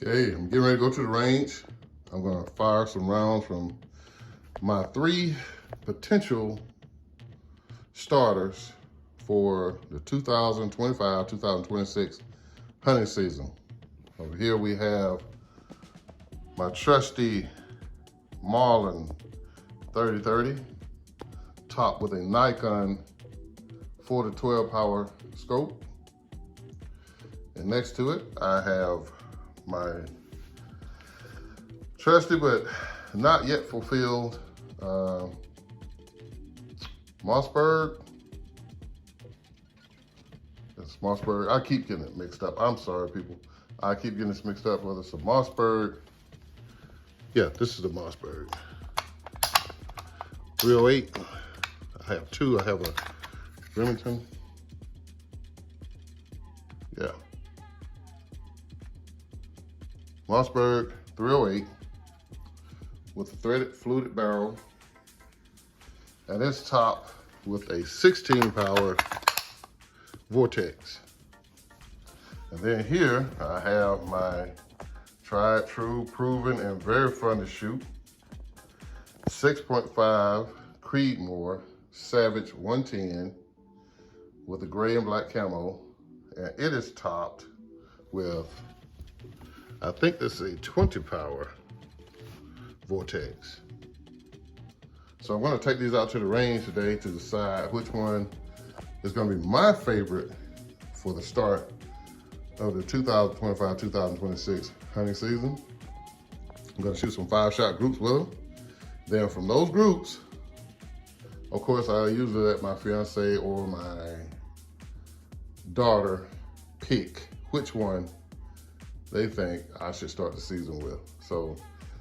Okay, I'm getting ready to go to the range. I'm gonna fire some rounds from my 3 potential starters for the 2025-2026 hunting season. Over here we have my trusty Marlin 3030, topped with a Nikon 4-12 power scope. And next to it, I have my trusty but not yet fulfilled Mossberg. It's Mossberg. I keep getting it mixed up. I'm sorry, people. I keep getting this mixed up, whether it's a Mossberg. Yeah, this is the Mossberg. 308. I have 2. I have a Remington. Yeah. Mossberg 308 with a threaded fluted barrel, and it's topped with a 16 power Vortex. And then here I have my tried, true, proven, and very fun to shoot 6.5 Creedmoor Savage 110 with a gray and black camo, and it is topped with, I think this is a 20 power Vortex. So I'm gonna take these out to the range today to decide which one is gonna be my favorite for the start of the 2025-2026 hunting season. I'm gonna shoot some 5-shot groups with them. Then from those groups, of course, I usually let my fiance or my daughter pick which one they think I should start the season with. So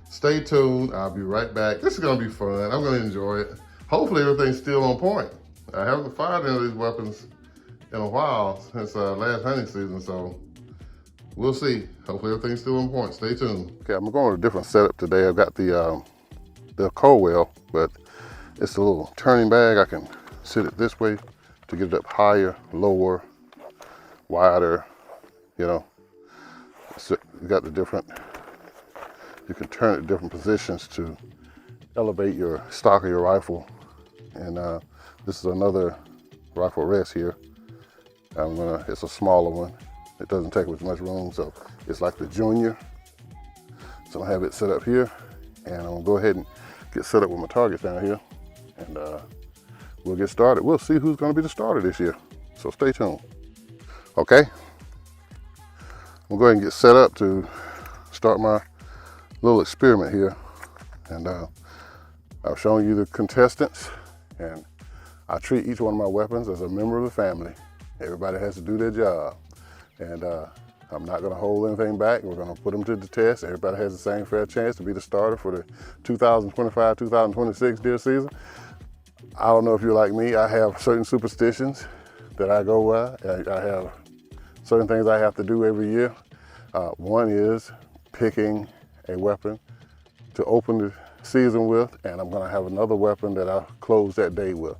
stay tuned, I'll be right back. This is gonna be fun, I'm gonna enjoy it. Hopefully everything's still on point. I haven't fired any of these weapons in a while since last hunting season, so we'll see. Hopefully everything's still on point, stay tuned. Okay, I'm going with a different setup today. I've got the Colwell, but it's a little turning bag. I can sit it this way to get it up higher, lower, wider, you know. So you got the different, you can turn it to different positions to elevate your stock of your rifle. And this is another rifle rest here. It's a smaller one. It doesn't take as much room, so it's like the Junior. So I have it set up here, and I'm gonna go ahead and get set up with my targets down here, and we'll get started. We'll see who's gonna be the starter this year, so stay tuned. Okay, I'm going to get set up to start my little experiment here. And I've shown you the contestants, and I treat each one of my weapons as a member of the family. Everybody has to do their job. And I'm not going to hold anything back. We're going to put them to the test. Everybody has the same fair chance to be the starter for the 2025-2026 deer season. I don't know if you're like me. I have certain superstitions that I go by. I have certain things I have to do every year. One is picking a weapon to open the season with, and I'm gonna have another weapon that I'll close that day with.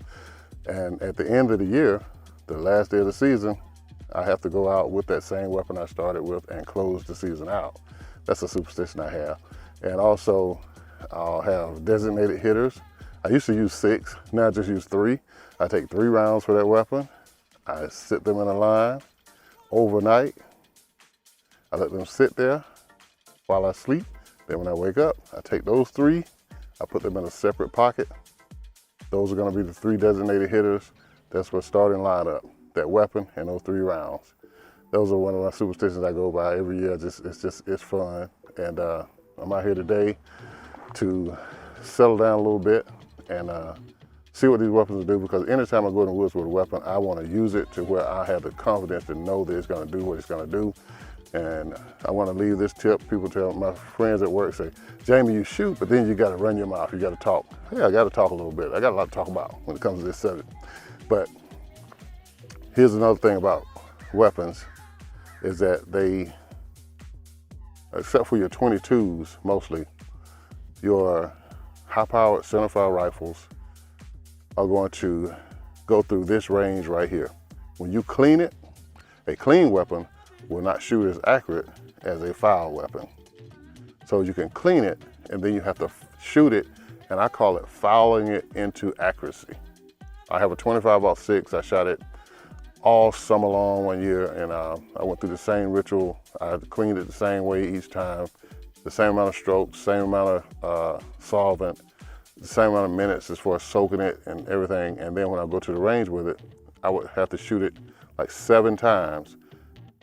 And at the end of the year, the last day of the season, I have to go out with that same weapon I started with and close the season out. That's a superstition I have. And also, I'll have designated hitters. I used to use 6, now I just use 3. I take 3 rounds for that weapon. I sit them in a line overnight. I let them sit there while I sleep. Then when I wake up, I take those 3, I put them in a separate pocket. Those are gonna be the 3 designated hitters. That's for starting lineup, that weapon and those 3 rounds. Those are one of my superstitions I go by every year. It's fun. And I'm out here today to settle down a little bit and see what these weapons will do, because anytime I go in the woods with a weapon, I want to use it to where I have the confidence to know that it's going to do what it's going to do. And I want to leave this tip. People tell my friends at work, say, Jamie, you shoot, but then you got to run your mouth. You got to talk. Hey, I got to talk a little bit. I got a lot to talk about when it comes to this subject. But here's another thing about weapons, is that they, except for your 22s mostly, your high-powered centerfire rifles are going to go through this range right here. When you clean it, a clean weapon will not shoot as accurate as a foul weapon. So you can clean it and then you have to shoot it, and I call it fouling it into accuracy. I have a 25-06. I shot it all summer long one year, and I went through the same ritual. I cleaned it the same way each time, the same amount of strokes, same amount of solvent, the same amount of minutes as far as soaking it and everything. And then when I go to the range with it, I would have to shoot it like 7 times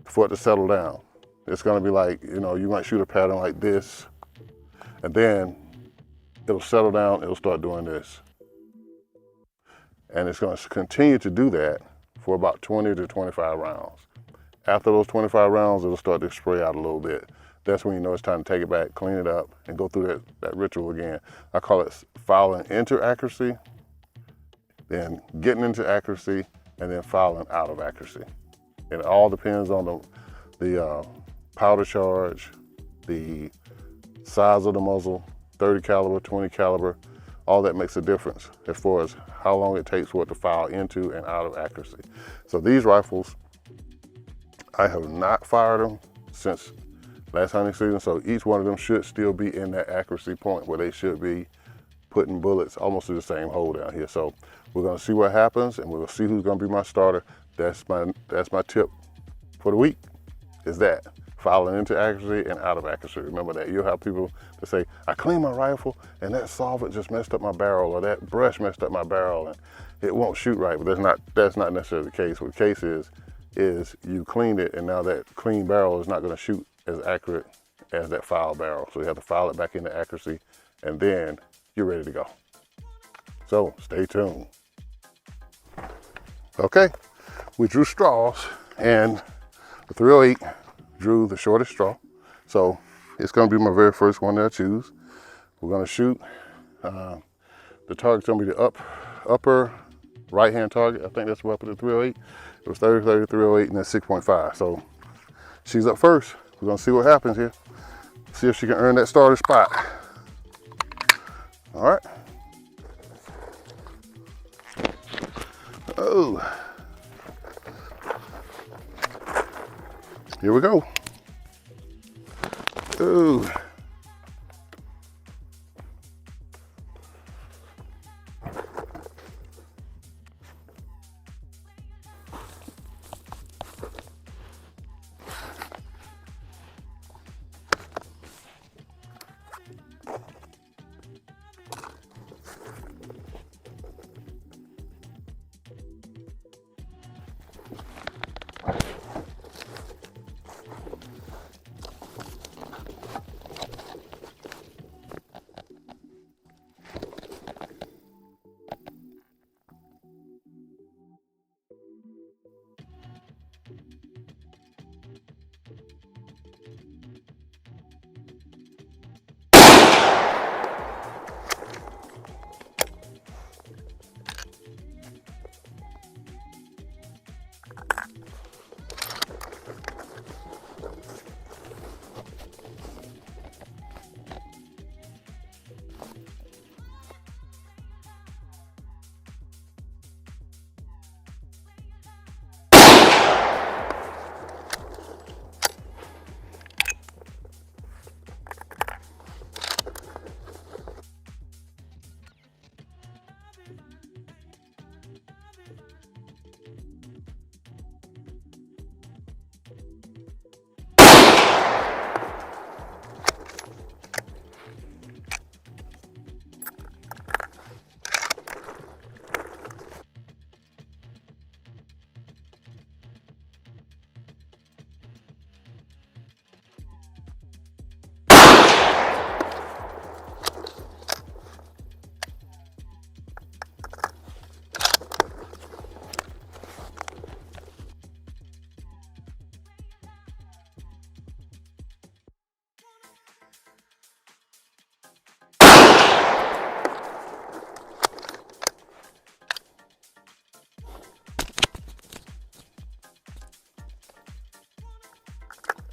for it to settle down. It's gonna be like, you know, you might shoot a pattern like this, and then it'll settle down, it'll start doing this. And it's gonna continue to do that for about 20 to 25 rounds. After those 25 rounds, it'll start to spray out a little bit. That's when you know it's time to take it back, clean it up, and go through that ritual again. I call it fouling into accuracy, then getting into accuracy, and then fouling out of accuracy. And it all depends on the powder charge, the size of the muzzle, 30 caliber, 20 caliber, all that makes a difference as far as how long it takes for it to foul into and out of accuracy. So these rifles, I have not fired them since last hunting season, so each one of them should still be in that accuracy point where they should be putting bullets almost to the same hole down here. So we're gonna see what happens, and we'll see who's gonna be my starter. That's my tip for the week, is that fouling into accuracy and out of accuracy. Remember that. You'll have people that say, I cleaned my rifle and that solvent just messed up my barrel, or that brush messed up my barrel and it won't shoot right. But that's not necessarily the case. What the case is you cleaned it, and now that clean barrel is not gonna shoot as accurate as that foul barrel. So you have to foul it back into accuracy, and then you're ready to go. So stay tuned. Okay, we drew straws, and the 308 drew the shortest straw. So it's gonna be my very first one that I choose. We're gonna shoot. The target's gonna be the upper right-hand target. I think that's what happened to the 308. It was 30, 30, 308, and then 6.5. So she's up first. We're gonna see what happens here. See if she can earn that starter spot. All right. Oh. Here we go. Ooh.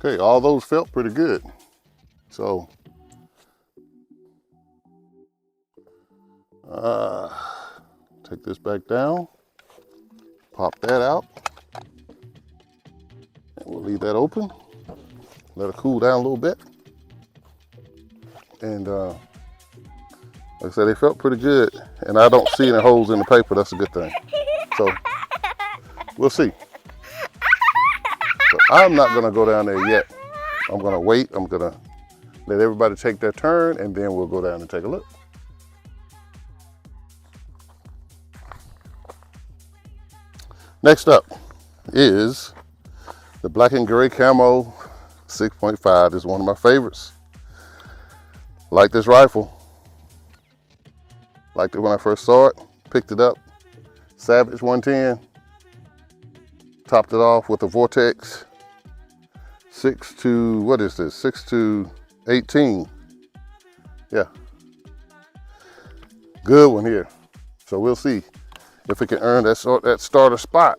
Okay, all those felt pretty good. So, take this back down, pop that out, and we'll leave that open. let it cool down a little bit. And like I said, they felt pretty good. And I don't see any holes in the paper. That's a good thing. So we'll see. So I'm not gonna go down there yet. I'm gonna wait. I'm gonna let everybody take their turn, and then we'll go down and take a look. Next up is the black and gray camo 6.5. This is one of my favorites. Like this rifle. Liked it when I first saw it. Picked it up. Savage 110. Topped it off with a Vortex 6 to, what is this? 6 to 18. Yeah. Good one here. So we'll see if it can earn that starter spot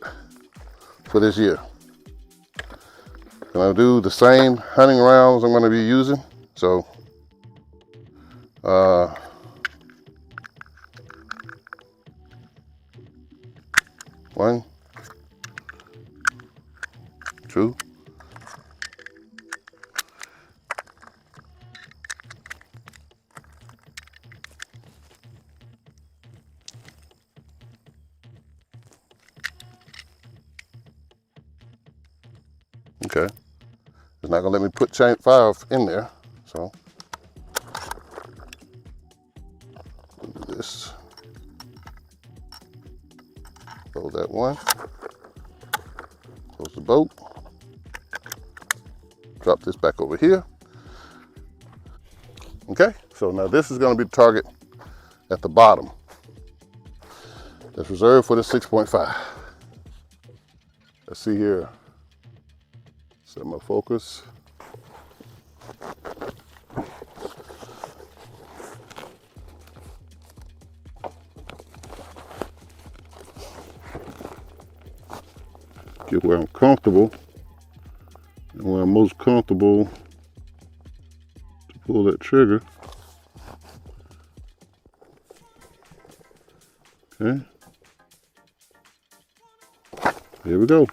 for this year. Gonna do the same hunting rounds I'm gonna be using. So, 1, 2, okay. It's not gonna let me put chain 5 in there, so do this. Close that one. Close the bolt. Drop this back over here. Okay, so now this is gonna be the target at the bottom. That's reserved for the 6.5. Let's see here. Set my focus. Get where I'm comfortable, and where I'm most comfortable to pull that trigger. Okay. Here we go.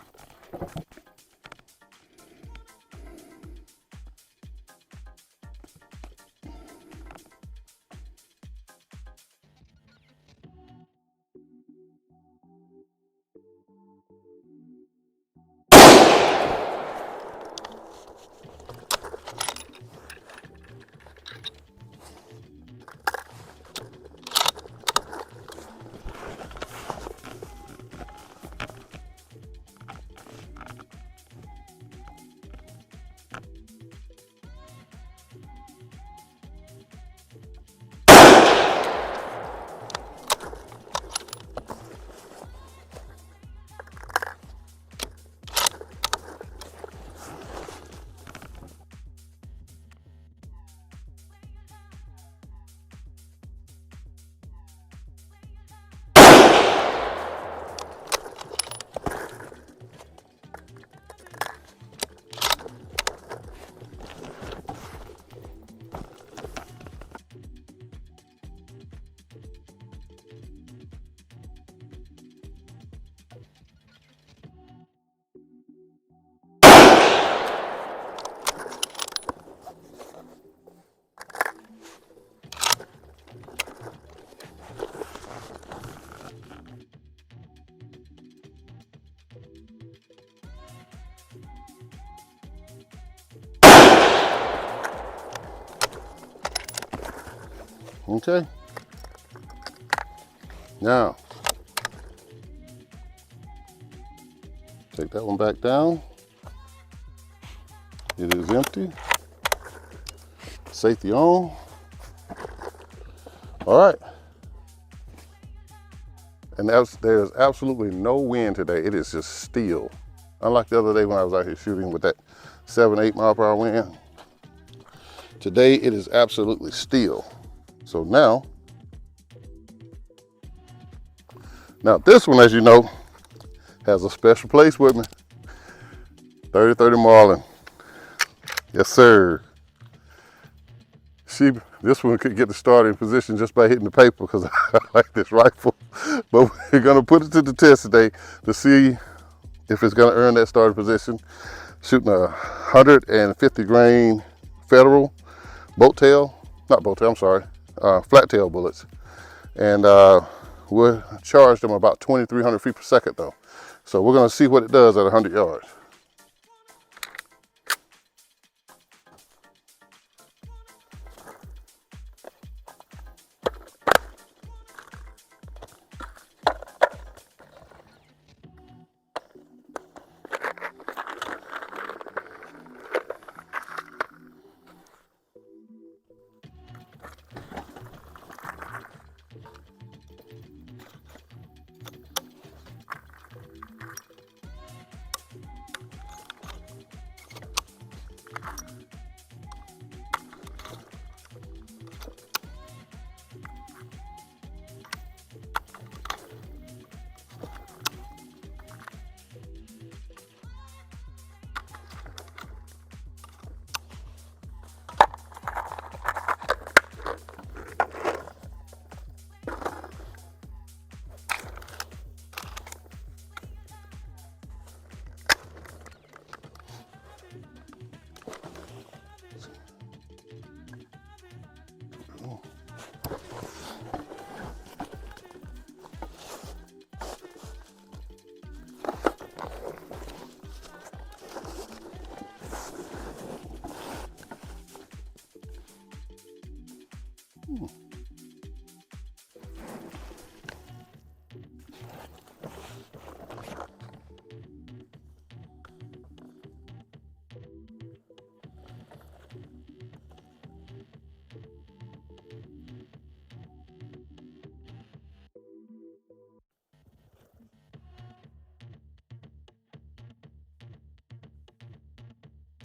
Okay. Now, take that one back down. It is empty. Safety on. All right. And there's absolutely no wind today. It is just still. Unlike the other day when I was out here shooting with that 7-8 mile per hour wind. Today it is absolutely still. So now this one, as you know, has a special place with me. 30-30 Marlin. Yes, sir. This one could get the starting position just by hitting the paper because I like this rifle. But we're gonna put it to the test today to see if it's gonna earn that starting position. Shooting a 150 grain Federal boat tail, not boat tail, I'm sorry, flat tail bullets. And we're charged them about 2,300 feet per second though. So we're gonna see what it does at 100 yards.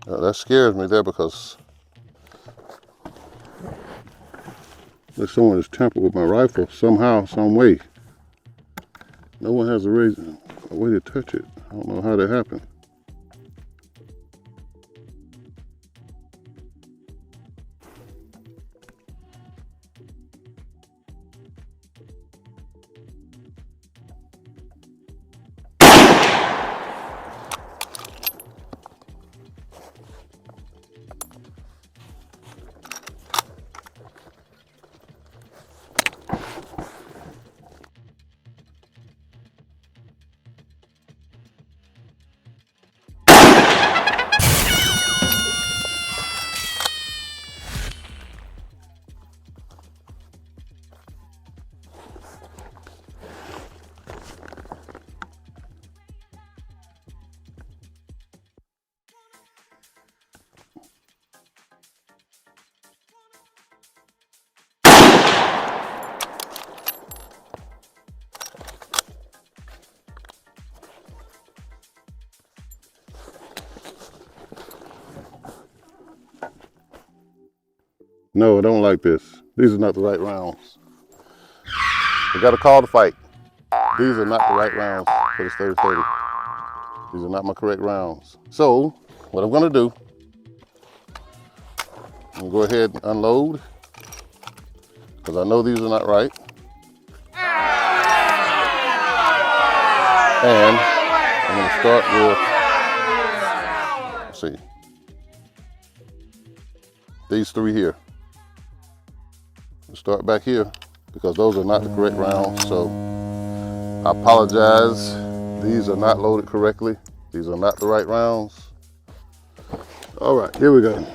That scares me there because there's someone has tampered with my rifle somehow, some way. No one has a way to touch it. I don't know how that happened. No, I don't like this. These are not the right rounds. I got a call to fight. These are not the right rounds for this 30-30. These are not my correct rounds. So, what I'm gonna do, I'm gonna go ahead and unload, because I know these are not right. And I'm gonna start with, let's see, these three here. We'll start back here, because those are not the correct rounds, so I apologize. These are not loaded correctly. These are not the right rounds. All right, here we go.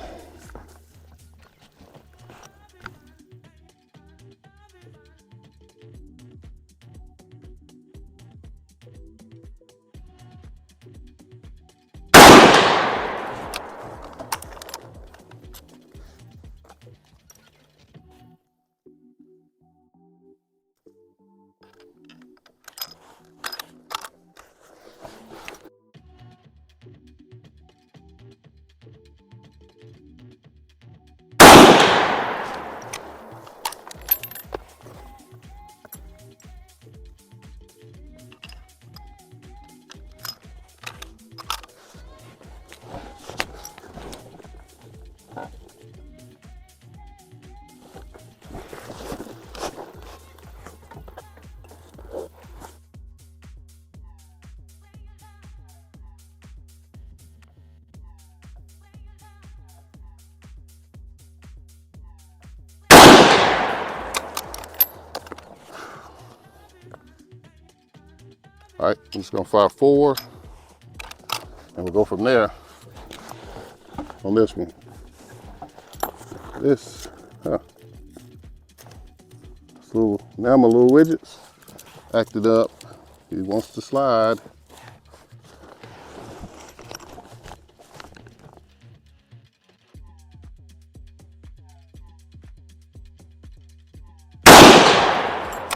All right, I'm just gonna fire 4, and we'll go from there on this one. This, now my little widgets acted up. He wants to slide.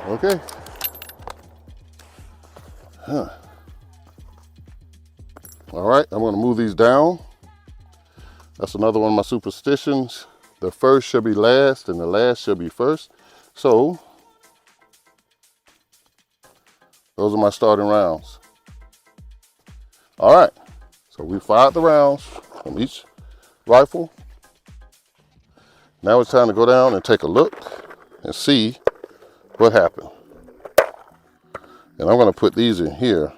Okay. All right, I'm gonna move these down. That's another one of my superstitions. The first should be last and the last should be first. So, those are my starting rounds. All right, so we fired the rounds from each rifle. Now it's time to go down and take a look and see what happened. And I'm gonna put these in here.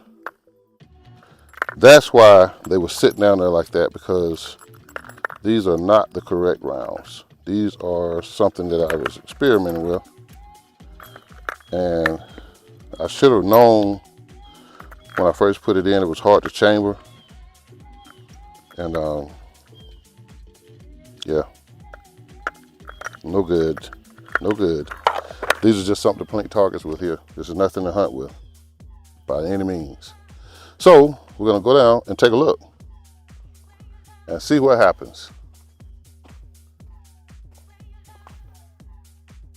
That's why they were sitting down there like that, because these are not the correct rounds. These are something that I was experimenting with. And I should have known when I first put it in, it was hard to chamber. And yeah, no good, no good. These are just something to plink targets with here. This is nothing to hunt with by any means. So we're gonna go down and take a look and see what happens.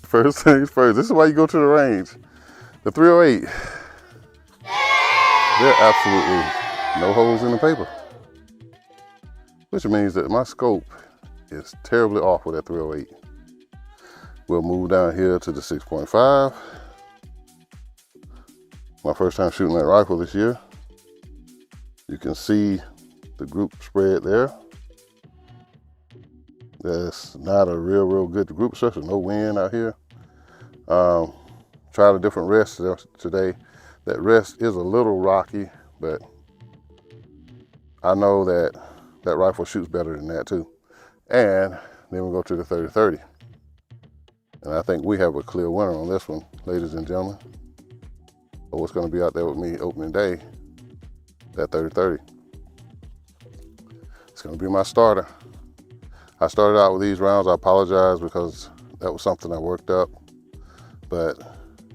First things first, this is why you go to the range. The 308, there are absolutely no holes in the paper, which means that my scope is terribly off with that 308. We'll move down here to the 6.5. My first time shooting that rifle this year. You can see the group spread there. That's not a real good group, especially no wind out here. Tried a different rest today. That rest is a little rocky, but I know that that rifle shoots better than that too. And then we'll go to the 30-30. And I think we have a clear winner on this one, ladies and gentlemen. So what's gonna be out there with me opening day, that 30-30. It's gonna be my starter. I started out with these rounds. I apologize because that was something I worked up. But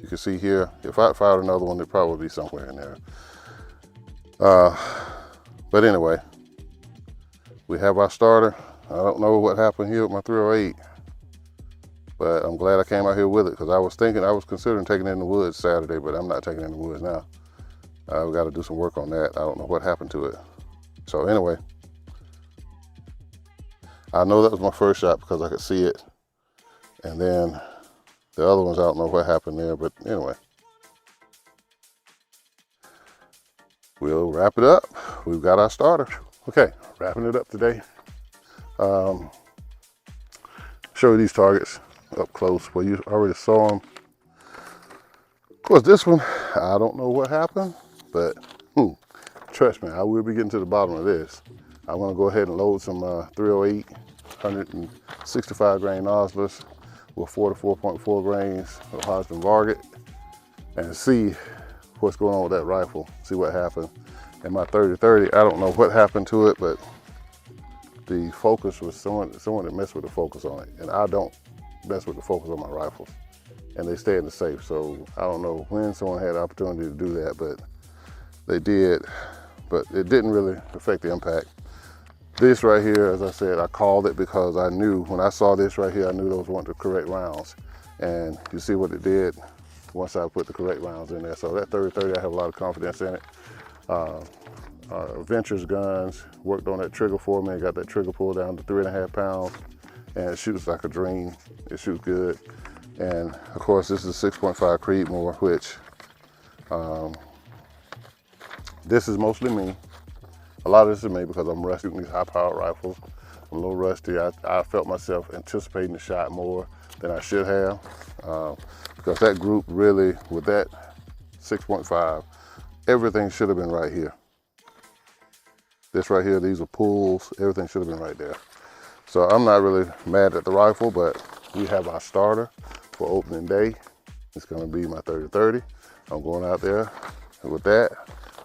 you can see here, if I fired another one, it'd probably be somewhere in there. But anyway, we have our starter. I don't know what happened here with my 308, but I'm glad I came out here with it, because I was considering taking it in the woods Saturday, but I'm not taking it in the woods now. I've got to do some work on that. I don't know what happened to it. So anyway, I know that was my first shot because I could see it. And then the other ones, I don't know what happened there, but anyway. We'll wrap it up. We've got our starter. Okay, wrapping it up today. Show you these targets up close. Well, you already saw them. Of course, this one, I don't know what happened, but trust me, I will be getting to the bottom of this. I'm gonna go ahead and load some 308 165 grain nozzlers with 4 to 4.4 grains of Hodgson Varget and see what's going on with that rifle, see what happened. And my 30-30, I don't know what happened to it, but the focus was someone that messed with the focus on it. And I don't mess with the focus on my rifles. And they stay in the safe. So I don't know when someone had the opportunity to do that, but they did. But it didn't really affect the impact. This right here, as I said, I called it because I knew when I saw this right here, I knew those weren't the correct rounds. And you see what it did once I put the correct rounds in there. So that 30-30, I have a lot of confidence in it. Ventures guns worked on that trigger for me and got that trigger pulled down to 3.5 pounds, and it shoots like a dream. It shoots good. And of course, this is a 6.5 Creedmoor, which this is mostly me. A lot of this is me because I'm rusty with these high-powered rifles. I'm a little rusty. I felt myself anticipating the shot more than I should have, because that group really, with that 6.5, everything should have been right here. This right here, these are pulls, everything should have been right there. So I'm not really mad at the rifle, but we have our starter for opening day. It's gonna be my 30-30. I'm going out there with that,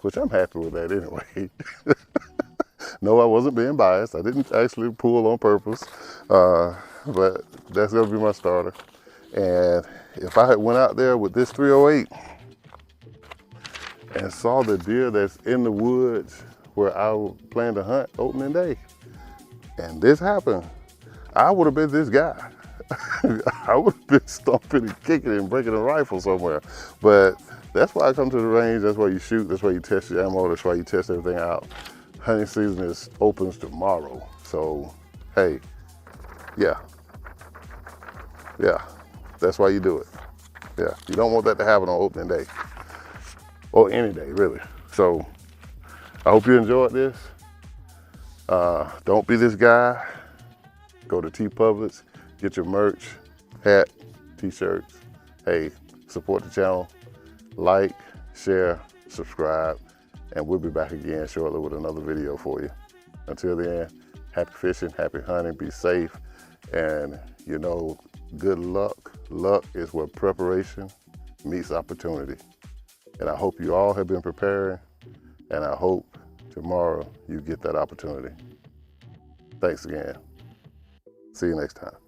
which I'm happy with that anyway. No, I wasn't being biased. I didn't actually pull on purpose, but that's gonna be my starter. And if I had went out there with this 308 and saw the deer that's in the woods where I planned to hunt opening day, and this happened, I would have been this guy. I would have been stomping and kicking and breaking a rifle somewhere. But that's why I come to the range. That's why you shoot. That's why you test your ammo. That's why you test everything out. Hunting season opens tomorrow. So, hey, yeah, that's why you do it. Yeah, you don't want that to happen on opening day or any day, really. So, I hope you enjoyed this. Don't be this guy. Go to TeePublic, get your merch, hat, t-shirts. Hey, support the channel. Like, share, subscribe, and we'll be back again shortly with another video for you. Until then, happy fishing, happy hunting, be safe, and you know, good luck. Luck is where preparation meets opportunity. And I hope you all have been preparing, and I hope tomorrow you get that opportunity. Thanks again. See you next time.